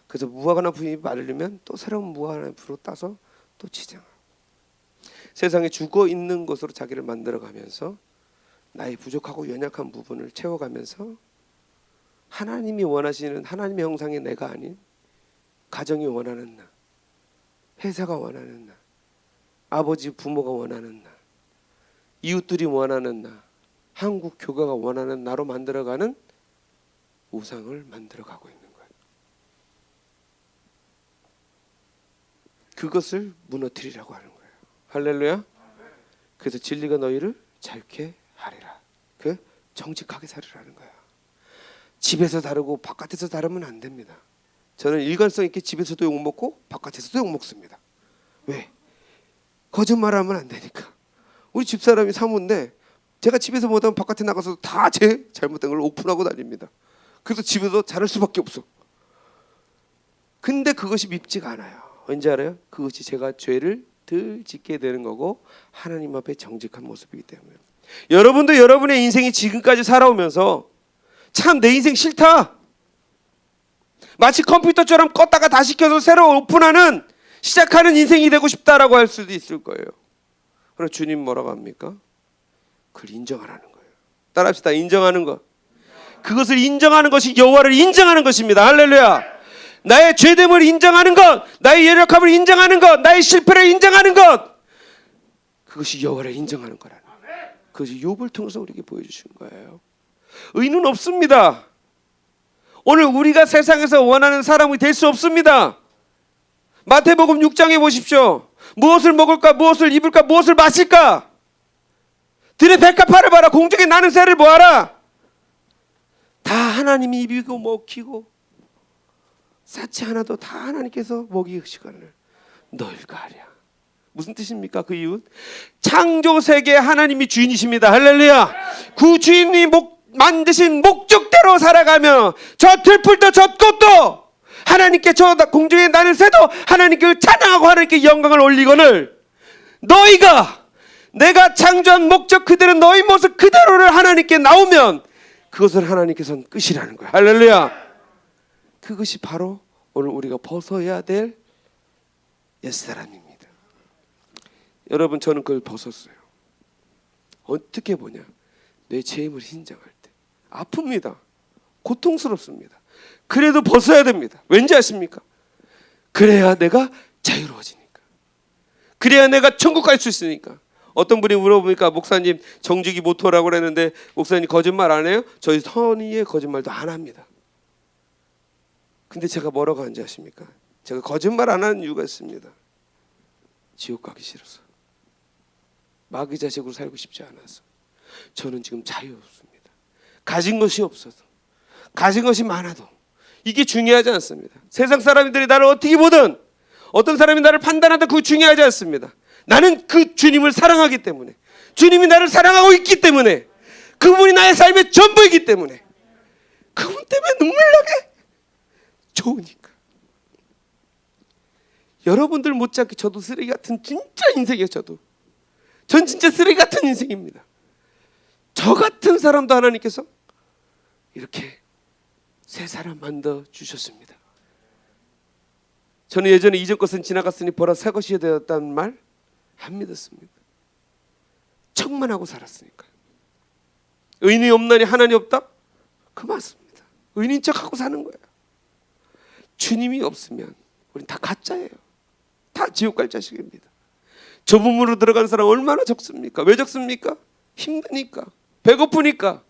그래서 무화과나무 잎이 마르려면 또 새로운 무화과나무로 따서 또 치장하고 세상에 죽어 있는 것으로 자기를 만들어가면서 나의 부족하고 연약한 부분을 채워가면서 하나님이 원하시는 하나님의 형상의 내가 아닌 가정이 원하는 나, 회사가 원하는 나, 아버지 부모가 원하는 나, 이웃들이 원하는 나, 한국 교회가 원하는 나로 만들어가는 우상을 만들어가고 있는 거예요. 그것을 무너뜨리라고 하는 거예요. 할렐루야. 그래서 진리가 너희를 자유케 하리라. 그 정직하게 살으라는 거야. 집에서 다르고 바깥에서 다르면 안 됩니다. 저는 일관성 있게 집에서도 욕 먹고 바깥에서도 욕 먹습니다. 왜? 거짓말하면 안 되니까. 우리 집사람이 사모인데 제가 집에서 못하면 바깥에 나가서 다 제 잘못된 걸 오픈하고 다닙니다. 그래서 집에서 자를 수밖에 없어. 근데 그것이 밉지가 않아요. 왠지 알아요? 그것이 제가 죄를 덜 짓게 되는 거고 하나님 앞에 정직한 모습이기 때문에. 여러분도 여러분의 인생이 지금까지 살아오면서 참 내 인생 싫다. 마치 컴퓨터처럼 껐다가 다시 켜서 새로 오픈하는 시작하는 인생이 되고 싶다라고 할 수도 있을 거예요. 그러나 주님 뭐라고 합니까? 그걸 인정하라는 거예요. 따라합시다. 인정하는 것. 그것을 인정하는 것이 여호와를 인정하는 것입니다. 할렐루야. 나의 죄됨을 인정하는 것, 나의 연약함을 인정하는 것, 나의 실패를 인정하는 것, 그것이 여호와를 인정하는 거라는 거예요. 그것이 욥을 통해서 우리에게 보여주신 거예요. 의는 없습니다. 오늘 우리가 세상에서 원하는 사람이 될 수 없습니다. 마태복음 6장에 보십시오. 무엇을 먹을까, 무엇을 입을까, 무엇을 마실까? 들의 백합화를 봐라. 공중에 나는 새를 보아라. 다 하나님이 입이고 먹히고 싹지 하나도 다 하나님께서 먹이시거늘 널 가랴. 무슨 뜻입니까? 그 이웃 창조 세계 하나님이 주인이십니다. 할렐루야. 그 주인이 만드신 목적대로 살아가며 저 들풀도 저 꽃도 하나님께 저 공중에 나는 새도 하나님께 찬양하고 하나님께 영광을 올리거늘 너희가 내가 창조한 목적 그대로 너희 모습 그대로를 하나님께 나오면 그것을 하나님께서는 끝이라는 거야. 할렐루야. 그것이 바로 오늘 우리가 벗어야 될 옛사람입니다. 여러분 저는 그걸 벗었어요. 어떻게 보냐? 내 죄임을 인정할 때 아픕니다. 고통스럽습니다. 그래도 벗어야 됩니다. 왠지 아십니까? 그래야 내가 자유로워지니까. 그래야 내가 천국 갈 수 있으니까. 어떤 분이 물어보니까 목사님 정직이 모토라고 그랬는데 목사님 거짓말 안 해요? 저희 선의의 거짓말도 안 합니다. 근데 제가 뭐라고 하는지 아십니까? 제가 거짓말 안 하는 이유가 있습니다. 지옥 가기 싫어서. 마귀 자식으로 살고 싶지 않아서. 저는 지금 자유 없습니다. 가진 것이 없어서. 가진 것이 많아도 이게 중요하지 않습니다. 세상 사람들이 나를 어떻게 보든 어떤 사람이 나를 판단하든 그거 중요하지 않습니다. 나는 그 주님을 사랑하기 때문에 주님이 나를 사랑하고 있기 때문에 그분이 나의 삶의 전부이기 때문에 그분 때문에 눈물 나게 좋으니까. 여러분들 못지않게 저도 쓰레기 같은 진짜 인생이에요. 전 진짜 쓰레기 같은 인생입니다. 저 같은 사람도 하나님께서 이렇게 새 사람 만들어 주셨습니다. 저는 예전에 이전 것은 지나갔으니 보라 새 것이 되었다는 말 안 믿었습니다. 척만 하고 살았으니까. 의인이 없나니 하나님 없다? 그 맞습니다. 의인인 척하고 사는 거예요. 주님이 없으면 우린 다 가짜예요. 다 지옥 갈 자식입니다. 좁은 문으로 들어가는 사람 얼마나 적습니까? 왜 적습니까? 힘드니까, 배고프니까,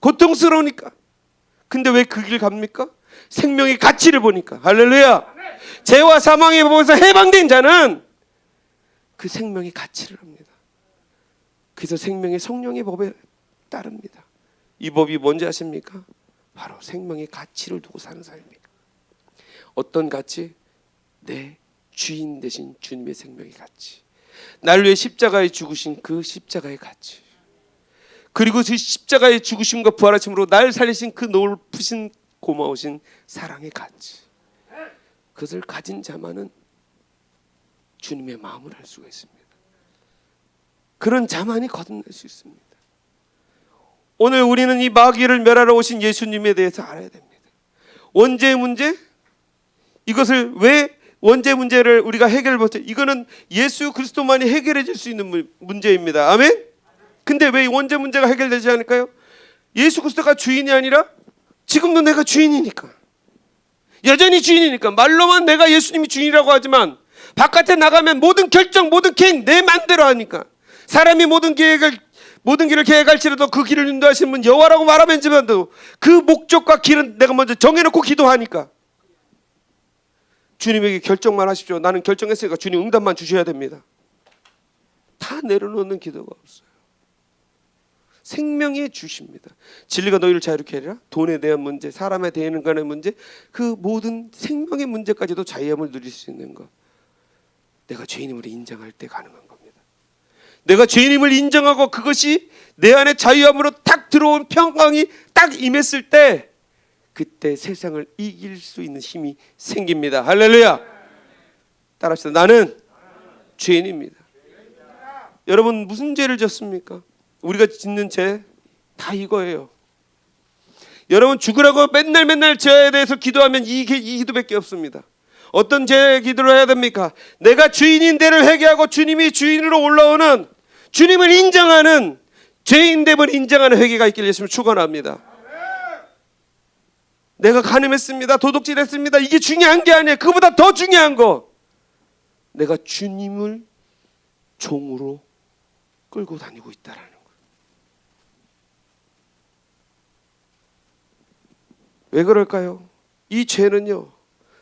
고통스러우니까. 근데 왜 그 길 갑니까? 생명의 가치를 보니까. 할렐루야. 죄와 사망의 법에서 해방된 자는 그 생명의 가치를 합니다. 그래서 생명의 성령의 법에 따릅니다. 이 법이 뭔지 아십니까? 바로 생명의 가치를 두고 사는 삶입니다. 어떤 가치? 내 주인 되신 주님의 생명의 가치, 날 위해 십자가에 죽으신 그 십자가의 가치, 그리고 그 십자가의 죽으심과 부활하심으로 날 살리신 그 높으신 고마우신 사랑의 가치, 그것을 가진 자만은 주님의 마음을 알 수가 있습니다. 그런 자만이 거듭날 수 있습니다. 오늘 우리는 이 마귀를 멸하러 오신 예수님에 대해서 알아야 됩니다. 원죄의 문제, 이것을 왜 원죄 문제를 우리가 해결을 못해? 이거는 예수 그리스도만이 해결해 줄 수 있는 문제입니다. 아멘? 근데 왜 원죄 문제가 해결되지 않을까요? 예수 그리스도가 주인이 아니라 지금도 내가 주인이니까, 여전히 주인이니까. 말로만 내가 예수님이 주인이라고 하지만 바깥에 나가면 모든 결정, 모든 계획 내 맘대로 하니까. 사람이 모든 길을 계획할지라도 그 길을 인도하시는 분 여호와라고 말하면서도 그 목적과 길은 내가 먼저 정해놓고 기도하니까. 주님에게 결정만 하십시오. 나는 결정했으니까 주님 응답만 주셔야 됩니다. 다 내려놓는 기도가 없어요. 생명의 주십니다. 진리가 너희를 자유롭게 하리라. 돈에 대한 문제, 사람에 대하는 간의 문제, 그 모든 생명의 문제까지도 자유함을 누릴 수 있는 것, 내가 죄인임을 인정할 때 가능한 겁니다. 내가 죄인임을 인정하고 그것이 내 안에 자유함으로 딱 들어온 평강이 딱 임했을 때, 그때 세상을 이길 수 있는 힘이 생깁니다. 할렐루야. 따라합시다. 나는 죄인입니다. 여러분 무슨 죄를 졌습니까? 우리가 짓는 죄 다 이거예요. 여러분 죽으라고 맨날 죄에 대해서 기도하면 이 기도밖에 없습니다. 어떤 죄 기도를 해야 됩니까? 내가 주인인 데를 회개하고 주님이 주인으로 올라오는, 주님을 인정하는, 죄인됨을 인정하는 회개가 있기를 예수님 축원합니다. 내가 간음했습니다, 도둑질했습니다, 이게 중요한 게 아니에요. 그보다 더 중요한 거, 내가 주님을 종으로 끌고 다니고 있다라는 거예요. 왜 그럴까요? 이 죄는요,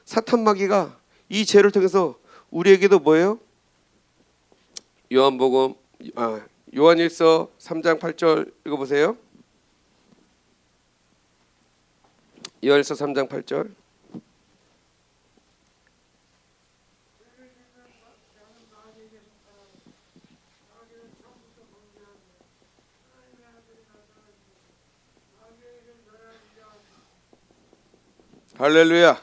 사탄 마귀가 이 죄를 통해서 우리에게도 뭐예요? 요한일서 3장 8절 읽어보세요. 요한일서 3장 8절. 할렐루야.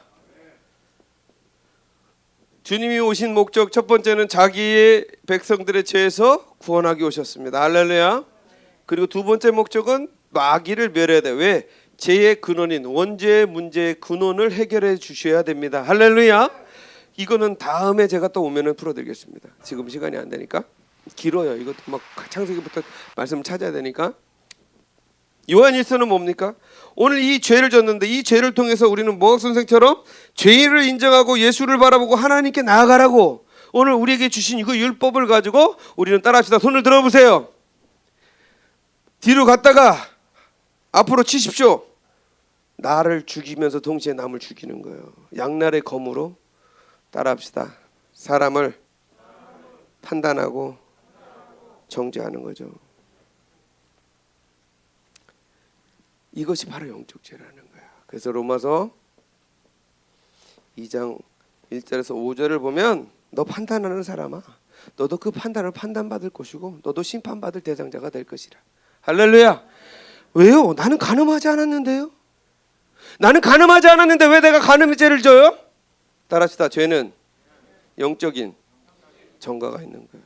주님이 오신 목적 첫 번째는 자기의 백성들의 죄에서 구원하기 오셨습니다. 할렐루야. 그리고 두 번째 목적은 마귀를 멸해야 돼. 왜? 죄의 근원인 원죄의 문제의 근원을 해결해 주셔야 됩니다. 할렐루야. 이거는 다음에 제가 또 오면은 풀어드리겠습니다. 지금 시간이 안 되니까. 길어요. 이것도 막 창세기부터 말씀을 찾아야 되니까. 요한일서는 뭡니까? 오늘 이 죄를 졌는데 이 죄를 통해서 우리는 모학 선생처럼 죄를 인정하고 예수를 바라보고 하나님께 나아가라고 오늘 우리에게 주신 이거 율법을 가지고 우리는 따라합시다. 손을 들어보세요. 뒤로 갔다가 앞으로 치십시오. 나를 죽이면서 동시에 남을 죽이는 거예요. 양날의 검으로 따라합시다. 사람을 판단하고 정죄하는 거죠. 이것이 바로 영적 죄라는 거야. 그래서 로마서 2장 1절에서 5절을 보면, 너 판단하는 사람아, 너도 그 판단을 판단받을 것이고 너도 심판받을 대상자가 될 것이라. 할렐루야. 왜요? 나는 간음하지 않았는데요. 나는 간음하지 않았는데 왜 내가 간음의 죄를 져요? 따라합시다. 죄는 영적인 전가가 있는 거예요.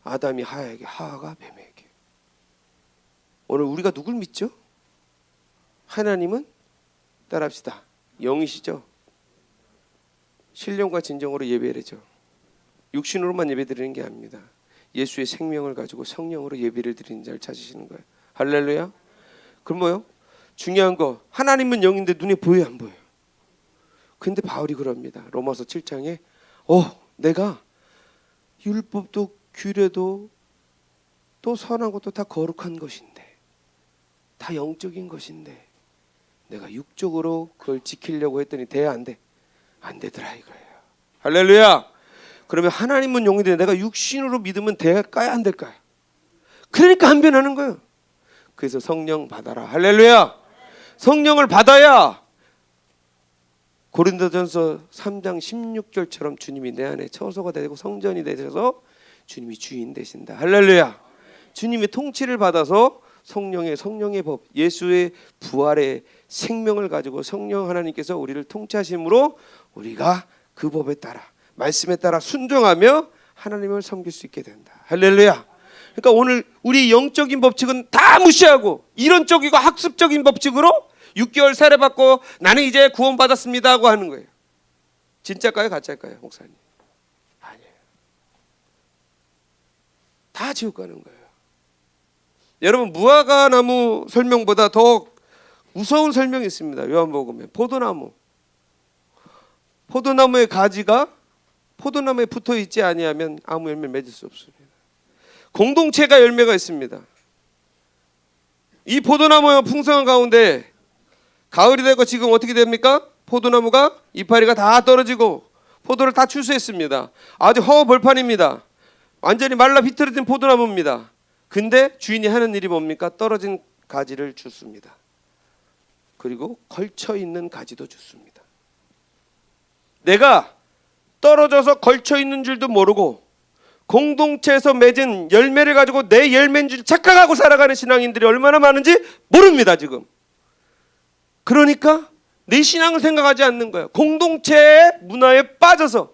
아담이 하와에게, 하와가 뱀에게. 오늘 우리가 누굴 믿죠? 하나님은 따라합시다. 영이시죠. 신령과 진정으로 예배드리죠. 육신으로만 예배드리는 게 아닙니다. 예수의 생명을 가지고 성령으로 예배를 드리는 자를 찾으시는 거예요. 할렐루야. 그럼 뭐요? 중요한 거 하나님은 영인데 눈에 보여요 안 보여요? 근데 바울이 그럽니다. 로마서 7장에 내가 율법도 규례도 또 선한 것도 다 거룩한 것인데 다 영적인 것인데 내가 육적으로 그걸 지키려고 했더니 돼 안 돼? 안 되더라 이거예요. 할렐루야. 그러면 하나님은 영인데 내가 육신으로 믿으면 될까요 안 될까요? 그러니까 안 변하는 거예요. 그래서 성령 받아라. 할렐루야. 성령을 받아야 고린도전서 3장 16절처럼 주님이 내 안에 처소가 되고 성전이 되셔서 주님이 주인 되신다. 할렐루야. 주님의 통치를 받아서 성령의 법, 예수의 부활의 생명을 가지고 성령 하나님께서 우리를 통치하심으로 우리가 그 법에 따라 말씀에 따라 순종하며 하나님을 섬길 수 있게 된다. 할렐루야. 그러니까 오늘 우리 영적인 법칙은 다 무시하고 이론적이고 학습적인 법칙으로 6개월 세례받고 나는 이제 구원받았습니다 하고 하는 거예요. 진짜일까요 가짜일까요 목사님? 아니에요. 다 지옥 가는 거예요. 여러분 무화과나무 설명보다 더 무서운 설명이 있습니다. 요한복음에 포도나무의 가지가 포도나무에 붙어 있지 아니하면 아무 열매를 맺을 수 없습니다. 공동체가 열매가 있습니다. 이 포도나무의 풍성한 가운데 가을이 되고 지금 어떻게 됩니까? 포도나무가 이파리가 다 떨어지고 포도를 다 추수했습니다. 아주 허허벌판입니다. 완전히 말라 비틀어진 포도나무입니다. 근데 주인이 하는 일이 뭡니까? 떨어진 가지를 줍습니다. 그리고 걸쳐있는 가지도 줍습니다. 내가 떨어져서 걸쳐있는 줄도 모르고 공동체에서 맺은 열매를 가지고 내 열매인 줄 착각하고 살아가는 신앙인들이 얼마나 많은지 모릅니다 지금. 그러니까 내 신앙을 생각하지 않는 거예요. 공동체의 문화에 빠져서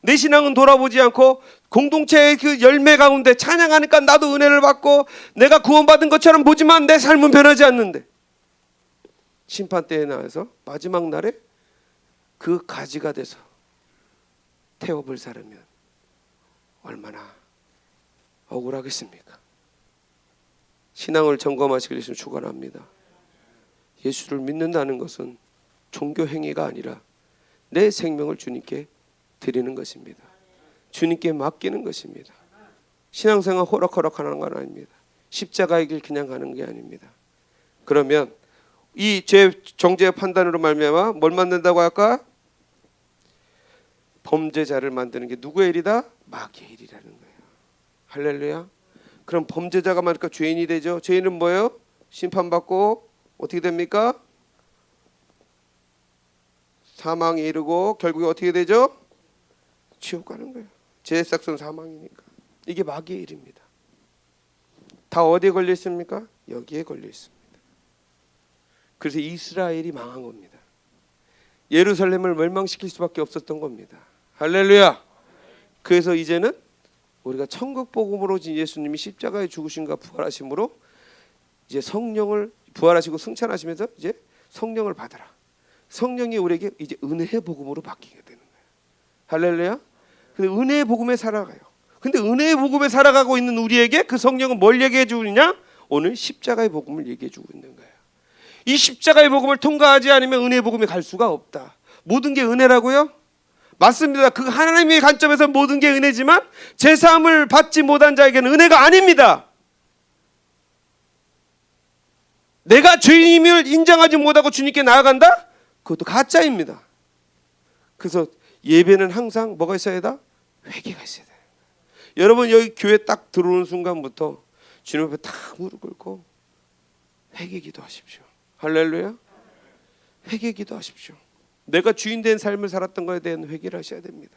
내 신앙은 돌아보지 않고 공동체의 그 열매 가운데 찬양하니까 나도 은혜를 받고 내가 구원받은 것처럼 보지만 내 삶은 변하지 않는데 심판대에 나와서 마지막 날에 그 가지가 돼서 태워볼 사람이면 얼마나 억울하겠습니까? 신앙을 점검하시길 축원합니다. 예수를 믿는다는 것은 종교 행위가 아니라 내 생명을 주님께 드리는 것입니다. 주님께 맡기는 것입니다. 신앙생활 호락호락하는 건 아닙니다. 십자가의 길 그냥 가는 게 아닙니다. 그러면 이 죄 정죄의 판단으로 말미암아 뭘 만든다고 할까? 범죄자를 만드는 게 누구의 일이다? 마귀의 일이라는 거예요. 할렐루야. 그럼 범죄자가 많으니까 죄인이 되죠. 죄인은 뭐예요? 심판받고 어떻게 됩니까? 사망에 이르고 결국에 어떻게 되죠? 지옥 가는 거예요. 죄의 삭은 사망이니까. 이게 마귀의 일입니다. 다 어디에 걸려 있습니까? 여기에 걸려 있습니다. 그래서 이스라엘이 망한 겁니다. 예루살렘을 멸망시킬 수밖에 없었던 겁니다. 할렐루야. 그래서 이제는 우리가 천국 복음으로 예수님이 십자가에 죽으심과 부활하심으로 이제 성령을 부활하시고 승천하시면서 이제 성령을 받아라. 성령이 우리에게 이제 은혜의 복음으로 바뀌게 되는 거예요. 할렐루야. 근데 은혜의 복음에 살아가요. 근데 은혜의 복음에 살아가고 있는 우리에게 그 성령은 뭘 얘기해 주느냐? 오늘 십자가의 복음을 얘기해 주고 있는 거예요. 이 십자가의 복음을 통과하지 않으면 은혜의 복음에 갈 수가 없다. 모든 게 은혜라고요? 맞습니다. 그 하나님의 관점에서 모든 게 은혜지만 제사함을 받지 못한 자에게는 은혜가 아닙니다. 내가 죄인임을 인정하지 못하고 주님께 나아간다? 그것도 가짜입니다. 그래서 예배는 항상 뭐가 있어야 된다? 회개가 있어야 돼요. 여러분 여기 교회 딱 들어오는 순간부터 주님 앞에 딱 무릎 꿇고 회개 기도하십시오. 할렐루야. 회개 기도하십시오. 내가 주인 된 삶을 살았던 것에 대한 회개를 하셔야 됩니다.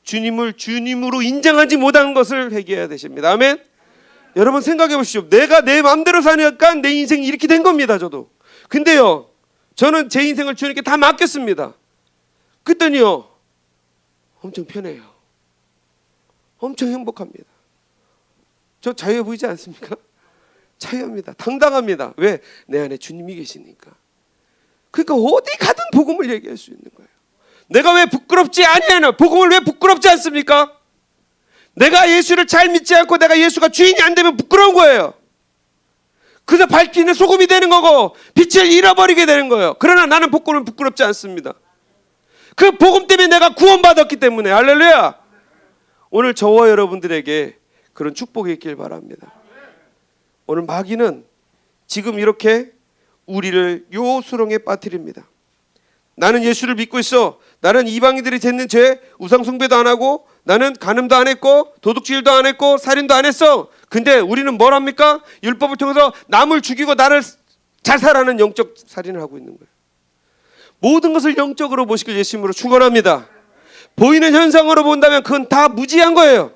주님을 주님으로 인정하지 못한 것을 회개해야 되십니다. 아멘. 여러분 생각해 보십시오. 내가 내 마음대로 사니까 내 인생이 이렇게 된 겁니다. 저도. 근데요 저는 제 인생을 주님께 다 맡겼습니다. 그랬더니요 엄청 편해요. 엄청 행복합니다. 저 자유해 보이지 않습니까? 자유합니다. 당당합니다. 왜? 내 안에 주님이 계시니까. 그러니까 어디 가든 복음을 얘기할 수 있는 거예요. 내가 왜 부끄럽지 아니하나? 복음을 왜 부끄럽지 않습니까? 내가 예수를 잘 믿지 않고 내가 예수가 주인이 안 되면 부끄러운 거예요. 그래서 밝히는 소금이 되는 거고 빛을 잃어버리게 되는 거예요. 그러나 나는 복음은 부끄럽지 않습니다. 그 복음 때문에 내가 구원받았기 때문에. 할렐루야. 오늘 저와 여러분들에게 그런 축복이 있길 바랍니다. 오늘 마귀는 지금 이렇게 우리를 요 수렁에 빠뜨립니다. 나는 예수를 믿고 있어. 나는 이방인들이 짓는 죄 우상 숭배도 안 하고, 나는 간음도 안 했고, 도둑질도 안 했고, 살인도 안 했어. 근데 우리는 뭘 합니까? 율법을 통해서 남을 죽이고 나를 자살하는 영적 살인을 하고 있는 거예요. 모든 것을 영적으로 보시길 예수님으로 축원합니다. 보이는 현상으로 본다면 그건 다 무지한 거예요.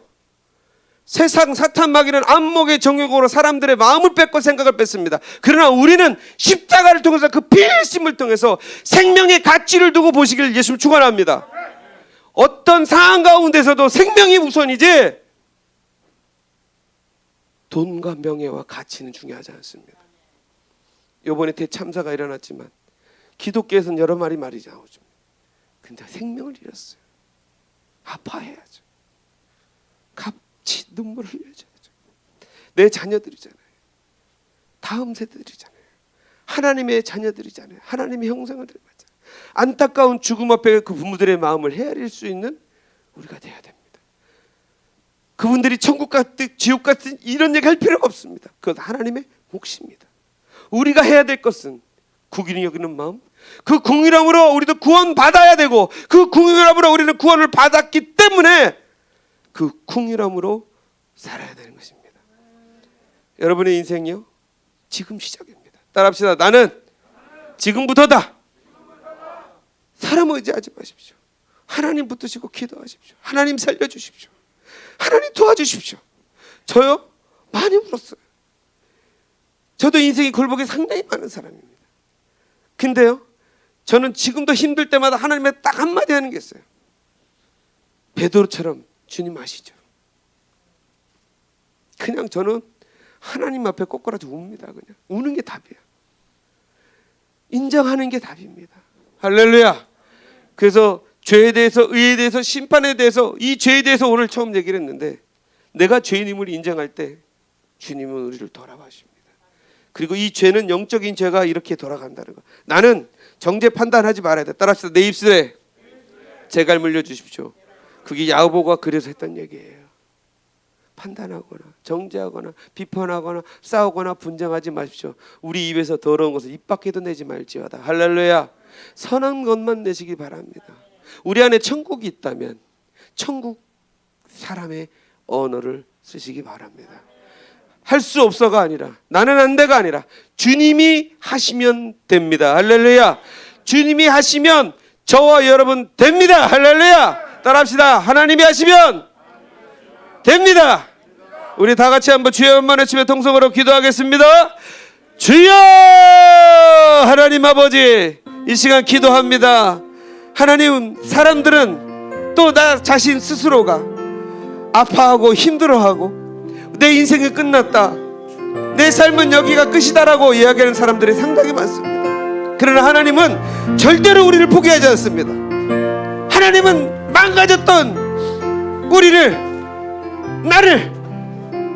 세상 사탄 마귀는 안목의 정욕으로 사람들의 마음을 뺏고 생각을 뺏습니다. 그러나 우리는 십자가를 통해서 그 피의심을 통해서 생명의 가치를 두고 보시길 예수님 축원합니다. 어떤 상황 가운데서도 생명이 우선이지 돈과 명예와 가치는 중요하지 않습니다. 이번에 대참사가 일어났지만 기독교에서는 여러 말이 나오죠. 근데 생명을 잃었어요. 아파해야죠. 같이 눈물을 흘려야죠. 내 자녀들이잖아요. 다음 세대들이잖아요. 하나님의 자녀들이잖아요. 하나님의 형상을 닮았잖아요. 안타까운 죽음 앞에 그 부모들의 마음을 헤아릴 수 있는 우리가 돼야 됩니다. 그분들이 천국 같은 지옥 같은 이런 얘기 할 필요가 없습니다. 그건 하나님의 몫입니다. 우리가 해야 될 것은 국인이 여기는 마음, 그 궁일함으로 우리도 구원받아야 되고, 그 궁일함으로 우리는 구원을 받았기 때문에 그 궁일함으로 살아야 되는 것입니다. 여러분의 인생이요, 지금 시작입니다. 따라합시다. 나는 지금부터다. 사람 의지하지 마십시오. 하나님 붙드시고 기도하십시오. 하나님 살려주십시오. 하나님 도와주십시오. 저요, 많이 울었어요. 저도 인생이 굴복이 상당히 많은 사람입니다. 근데요, 저는 지금도 힘들 때마다 하나님의 딱 한마디 하는 게 있어요. 베드로처럼 주님 아시죠? 그냥 저는 하나님 앞에 꼬꾸라져 웁니다. 그냥 우는 게 답이에요. 인정하는 게 답입니다. 할렐루야. 그래서 죄에 대해서, 의에 대해서, 심판에 대해서, 이 죄에 대해서 오늘 처음 얘기를 했는데, 내가 죄인임을 인정할 때 주님은 우리를 돌아봐십니다. 그리고 이 죄는 영적인 죄가 이렇게 돌아간다는 거. 나는 정죄 판단하지 말아야 돼. 따라합시다. 내 입술에 재갈 물려주십시오. 그게 야고보가 그래서 했던 얘기예요. 판단하거나 정죄하거나 비판하거나 싸우거나 분쟁하지 마십시오. 우리 입에서 더러운 것을 입 밖에도 내지 말지어다. 할렐루야. 선한 것만 내시기 바랍니다. 우리 안에 천국이 있다면 천국 사람의 언어를 쓰시기 바랍니다. 할 수 없어가 아니라, 나는 안 돼가 아니라 주님이 하시면 됩니다. 할렐루야. 주님이 하시면 저와 여러분 됩니다. 할렐루야. 따라합시다. 하나님이 하시면 됩니다. 우리 다 같이 한번 주여 한번 외치며 통성으로 기도하겠습니다. 주여! 하나님 아버지, 이 시간 기도합니다. 하나님, 사람들은 또 나 자신 스스로가 아파하고 힘들어하고 내 인생이 끝났다, 내 삶은 여기가 끝이다라고 이야기하는 사람들이 상당히 많습니다. 그러나 하나님은 절대로 우리를 포기하지 않습니다. 하나님은 망가졌던 우리를, 나를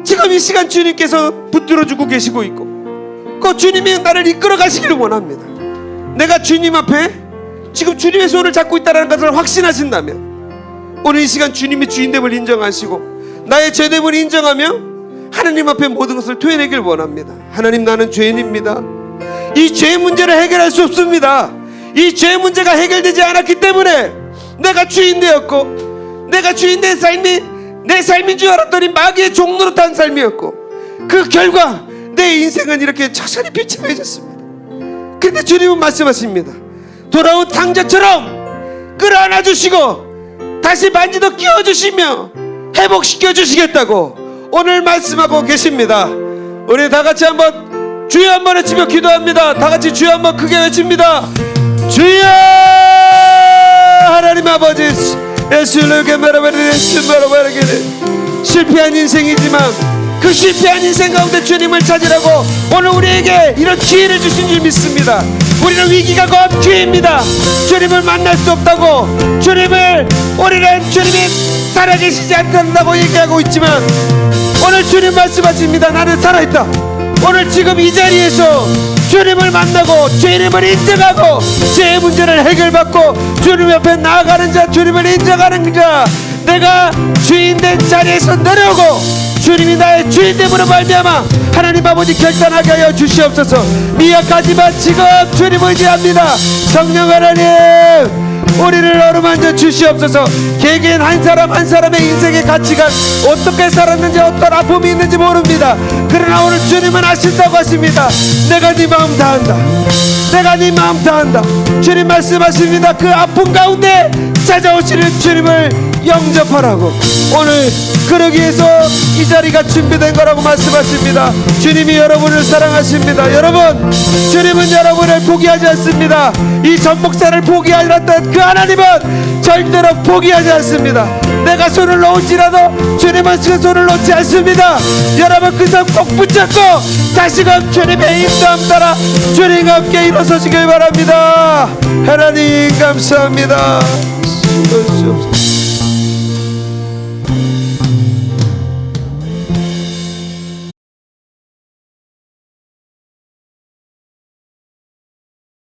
지금 이 시간 주님께서 붙들어주고 계시고 있고, 그 주님이 나를 이끌어 가시기를 원합니다. 내가 주님 앞에 지금 주님의 손을 잡고 있다는 것을 확신하신다면 오늘 이 시간 주님의 주인됨을 인정하시고 나의 죄됨을 인정하며 하나님 앞에 모든 것을 토해내길 원합니다. 하나님, 나는 죄인입니다. 이 죄 문제를 해결할 수 없습니다. 이 죄 문제가 해결되지 않았기 때문에 내가 주인 되었고, 내가 주인 된 삶이 내 삶인 줄 알았더니 마귀의 종로로 탄 삶이었고, 그 결과 내 인생은 이렇게 처절히 비참해졌습니다. 그런데 주님은 말씀하십니다. 돌아온 탕자처럼 끌어안아 주시고 다시 만지도 끼워주시며 회복시켜 주시겠다고 오늘 말씀하고 계십니다. 우리 다 같이 한번 주여 한번 외치며 기도합니다. 다 같이 주여 한번 크게 외칩니다. 주여! 하나님 아버지, 실패한 인생이지만 그 실패한 인생 가운데 주님을 찾으라고 오늘 우리에게 이런 기회를 주신 줄 믿습니다. 우리는 위기가 곧 기회입니다. 주님을 만날 수 없다고, 우리는 주님이 살아계시지 않는다고 얘기하고 있지만 오늘 주님 말씀하십니다. 나는 살아있다. 오늘 지금 이 자리에서 주님을 만나고 주님을 인정하고 죄의 문제를 해결받고 주님 옆에 나아가는 자, 주님을 인정하는 자, 내가 주인된 자리에서 내려오고 주님이 나의 주인됨으로 말미암아 하나님 아버지 결단하게 하여 주시옵소서. 미약하지만 지금 주님 의지합니다. 성령 하나님, 우리를 어루만져 주시옵소서. 개개인 한 사람 한 사람의 인생의 가치관, 어떻게 살았는지 어떤 아픔이 있는지 모릅니다. 그러나 오늘 주님은 아신다고 하십니다. 내가 네 마음 다한다. 내가 네 마음 다한다. 주님 말씀하십니다. 그 아픔 가운데 찾아오시는 주님을 영접하라고. 오늘 그러기 위해서 이 자리가 준비된 거라고 말씀하십니다. 주님이 여러분을 사랑하십니다. 여러분, 주님은 여러분을 포기하지 않습니다. 이 전 목사를 포기하였던 그 하나님은 절대로 포기하지 않습니다. 내가 손을 놓을지라도 주님은 그 손을 놓지 않습니다. 여러분, 그 손 꼭 붙잡고 다시금 주님의 인도함 따라 주님과 함께 일어서시길 바랍니다. 하나님 감사합니다.